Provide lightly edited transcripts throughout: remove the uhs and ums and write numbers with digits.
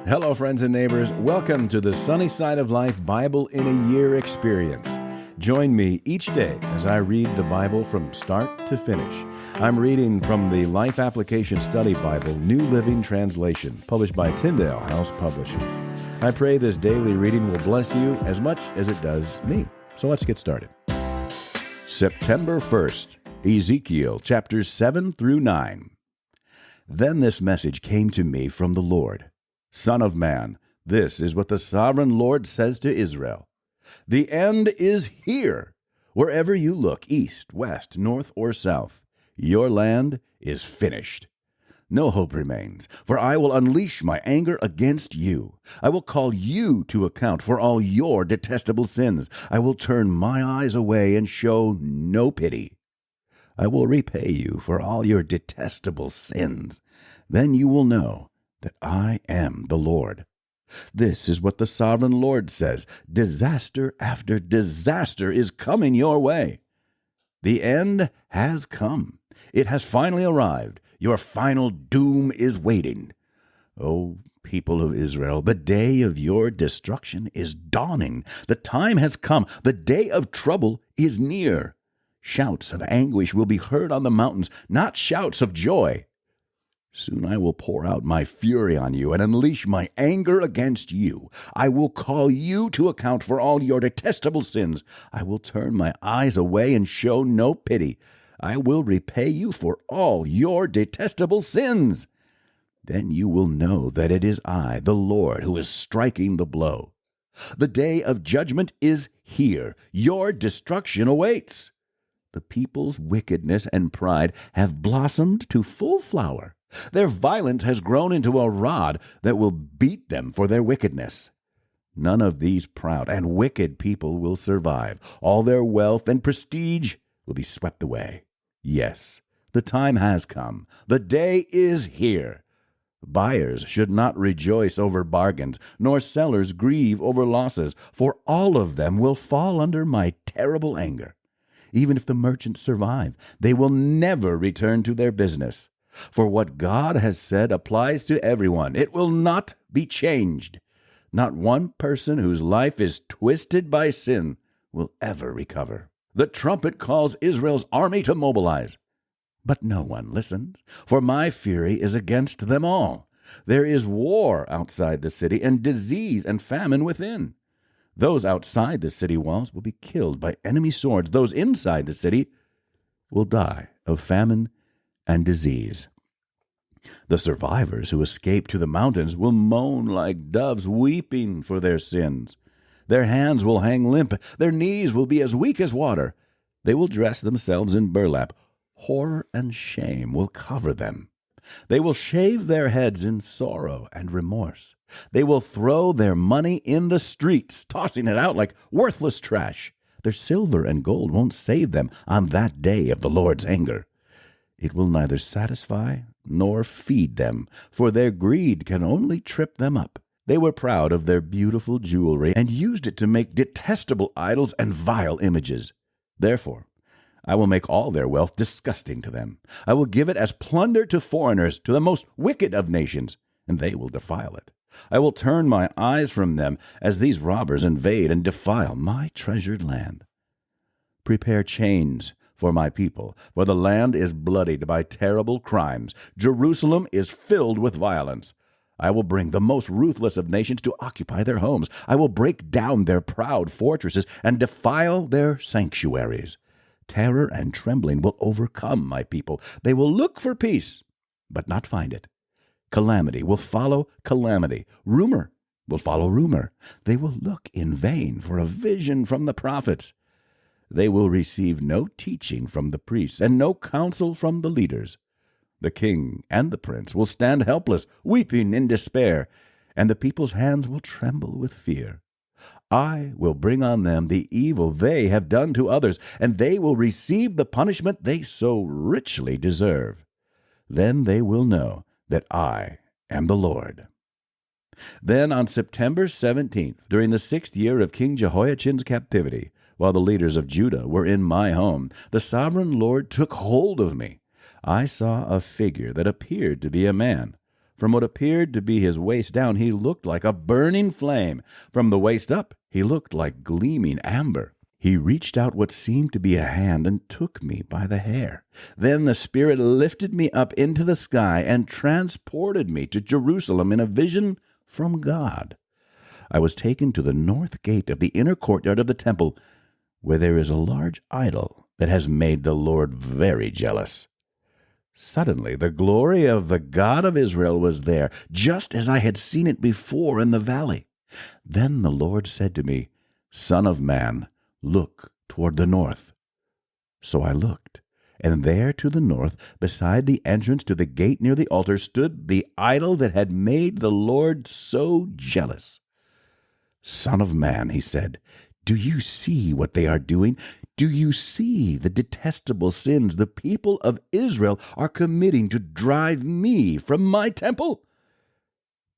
Hello, friends and neighbors. Welcome to the Sunny Side of Life Bible in a Year experience. Join me each day as I read the Bible from start to finish. I'm reading from the Life Application Study Bible, New Living Translation, published by Tyndale House Publishers. I pray this daily reading will bless you as much as it does me. So let's get started. September 1st, Ezekiel chapters 7 through 9. Then this message came to me from the Lord. Son of man, this is what the sovereign Lord says to Israel. The end is here. Wherever you look, east, west, north, or south, your land is finished. No hope remains, for I will unleash my anger against you. I will call you to account for all your detestable sins. I will turn my eyes away and show no pity. I will repay you for all your detestable sins. Then you will know that I am the Lord. This is what the sovereign Lord says. Disaster after disaster is coming your way. The end has come. It has finally arrived. Your final doom is waiting. O people of Israel, the day of your destruction is dawning. The time has come. The day of trouble is near. Shouts of anguish will be heard on the mountains, not shouts of joy. Soon I will pour out my fury on you and unleash my anger against you. I will call you to account for all your detestable sins. I will turn my eyes away and show no pity. I will repay you for all your detestable sins. Then you will know that it is I, the Lord, who is striking the blow. The day of judgment is here. Your destruction awaits. The people's wickedness and pride have blossomed to full flower. Their violence has grown into a rod that will beat them for their wickedness. None of these proud and wicked people will survive. All their wealth and prestige will be swept away. Yes, the time has come. The day is here. Buyers should not rejoice over bargains, nor sellers grieve over losses, for all of them will fall under my terrible anger. Even if the merchants survive, they will never return to their business. For what God has said applies to everyone. It will not be changed. Not one person whose life is twisted by sin will ever recover. The trumpet calls Israel's army to mobilize. But no one listens, for my fury is against them all. There is war outside the city, and disease and famine within. Those outside the city walls will be killed by enemy swords. Those inside the city will die of famine and disease. The survivors who escape to the mountains will moan like doves, weeping for their sins. Their hands will hang limp. Their knees will be as weak as water. They will dress themselves in burlap. Horror and shame will cover them. They will shave their heads in sorrow and remorse. They will throw their money in the streets, tossing it out like worthless trash. Their silver and gold won't save them on that day of the Lord's anger. It will neither satisfy nor feed them, for their greed can only trip them up. They were proud of their beautiful jewelry and used it to make detestable idols and vile images. Therefore, I will make all their wealth disgusting to them. I will give it as plunder to foreigners, to the most wicked of nations, and they will defile it. I will turn my eyes from them as these robbers invade and defile my treasured land. Prepare chains for my people, for the land is bloodied by terrible crimes. Jerusalem is filled with violence. I will bring the most ruthless of nations to occupy their homes. I will break down their proud fortresses and defile their sanctuaries. Terror and trembling will overcome my people. They will look for peace, but not find it. Calamity will follow calamity. Rumor will follow rumor. They will look in vain for a vision from the prophets. They will receive no teaching from the priests and no counsel from the leaders. The king and the prince will stand helpless, weeping in despair, and the people's hands will tremble with fear. I will bring on them the evil they have done to others, and they will receive the punishment they so richly deserve. Then they will know that I am the Lord. Then on September 17th, during the 6th year of King Jehoiachin's captivity, while the leaders of Judah were in my home, the sovereign Lord took hold of me. I saw a figure that appeared to be a man. From what appeared to be his waist down, he looked like a burning flame. From the waist up, he looked like gleaming amber. He reached out what seemed to be a hand and took me by the hair. Then the Spirit lifted me up into the sky and transported me to Jerusalem in a vision from God. I was taken to the north gate of the inner courtyard of the temple, where there is a large idol that has made the Lord very jealous. Suddenly the glory of the God of Israel was there, just as I had seen it before in the valley. Then the Lord said to me, "Son of man, look toward the north." So I looked, and there to the north, beside the entrance to the gate near the altar, stood the idol that had made the Lord so jealous. "Son of man," he said, "do you see what they are doing? Do you see the detestable sins the people of Israel are committing to drive me from my temple?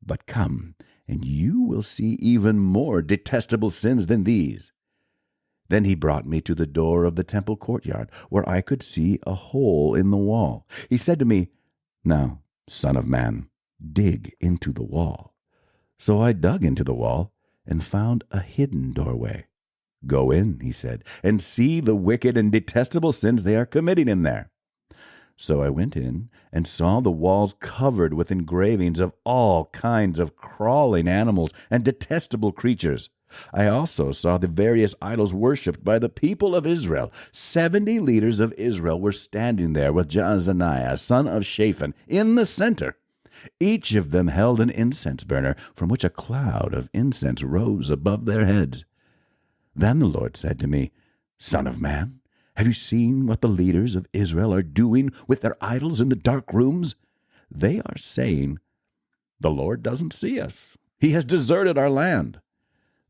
But come, and you will see even more detestable sins than these." Then he brought me to the door of the temple courtyard, where I could see a hole in the wall. He said to me, "Now, son of man, dig into the wall." So I dug into the wall and found a hidden doorway. "Go in," he said, "and see the wicked and detestable sins they are committing in there." So I went in and saw the walls covered with engravings of all kinds of crawling animals and detestable creatures. I also saw the various idols worshipped by the people of Israel. 70 leaders of Israel were standing there with Jaazaniah, son of Shaphan, in the center. Each of them held an incense burner, from which a cloud of incense rose above their heads. Then the Lord said to me, "Son of man, have you seen what the leaders of Israel are doing with their idols in the dark rooms? They are saying, 'The Lord doesn't see us. He has deserted our land.'"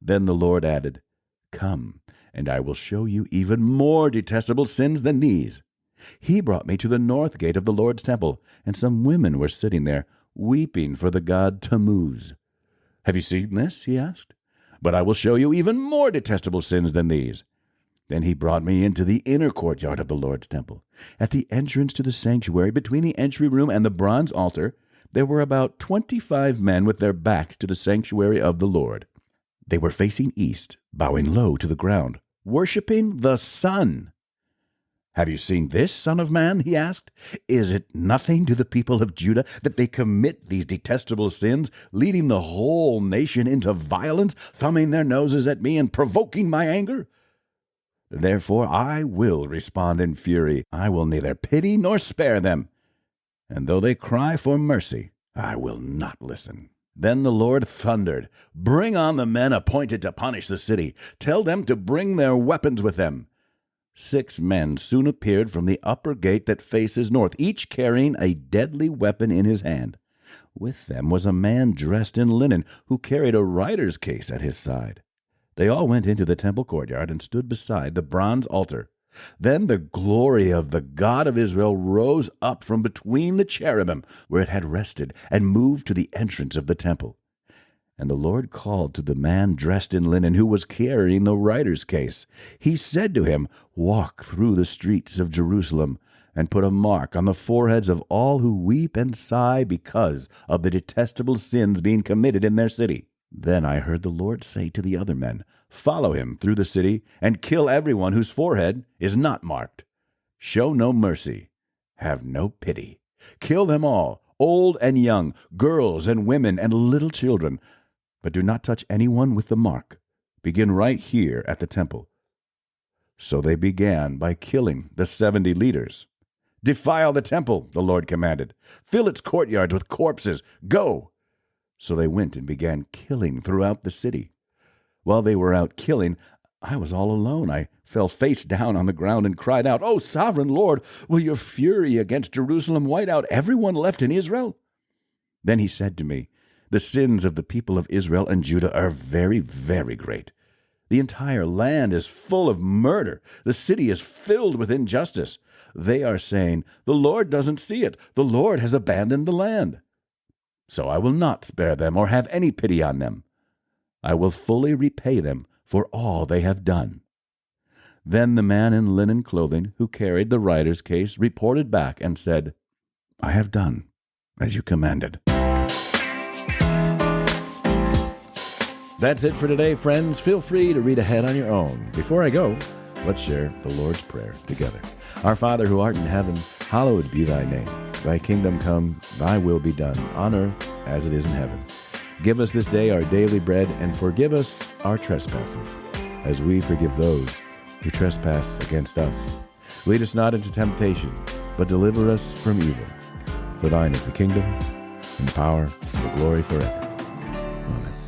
Then the Lord added, "Come, and I will show you even more detestable sins than these." He brought me to the north gate of the Lord's temple, and some women were sitting there, weeping for the god Tammuz. "Have you seen this?" he asked. "But I will show you even more detestable sins than these." Then he brought me into the inner courtyard of the Lord's temple. At the entrance to the sanctuary, between the entry room and the bronze altar, there were about 25 men with their backs to the sanctuary of the Lord. They were facing east, bowing low to the ground, worshiping the sun. "Have you seen this, son of man?" he asked. "Is it nothing to the people of Judah that they commit these detestable sins, leading the whole nation into violence, thumbing their noses at me and provoking my anger? Therefore I will respond in fury. I will neither pity nor spare them. And though they cry for mercy, I will not listen." Then the Lord thundered, "Bring on the men appointed to punish the city. Tell them to bring their weapons with them." 6 men soon appeared from the upper gate that faces north, each carrying a deadly weapon in his hand. With them was a man dressed in linen, who carried a writer's case at his side. They all went into the temple courtyard and stood beside the bronze altar. Then the glory of the God of Israel rose up from between the cherubim where it had rested and moved to the entrance of the temple. And the Lord called to the man dressed in linen who was carrying the writer's case. He said to him, "Walk through the streets of Jerusalem and put a mark on the foreheads of all who weep and sigh because of the detestable sins being committed in their city." Then I heard the Lord say to the other men, "Follow him through the city and kill everyone whose forehead is not marked. Show no mercy. Have no pity. Kill them all, old and young, girls and women and little children. But do not touch anyone with the mark. Begin right here at the temple." So they began by killing the 70 leaders. "Defile the temple," the Lord commanded. "Fill its courtyards with corpses. Go!" So they went and began killing throughout the city. While they were out killing, I was all alone. I fell face down on the ground and cried out, "O sovereign Lord, will your fury against Jerusalem white out everyone left in Israel?" Then he said to me, "The sins of the people of Israel and Judah are very, very great. The entire land is full of murder. The city is filled with injustice. They are saying, 'The Lord doesn't see it. The Lord has abandoned the land.' So I will not spare them or have any pity on them. I will fully repay them for all they have done." Then the man in linen clothing who carried the writer's case reported back and said, "I have done as you commanded." That's it for today, friends. Feel free to read ahead on your own. Before I go, let's share the Lord's Prayer together. Our Father who art in heaven, hallowed be thy name. Thy kingdom come, thy will be done, on earth as it is in heaven. Give us this day our daily bread, and forgive us our trespasses, as we forgive those who trespass against us. Lead us not into temptation, but deliver us from evil. For thine is the kingdom, and the power, and the glory forever. Amen.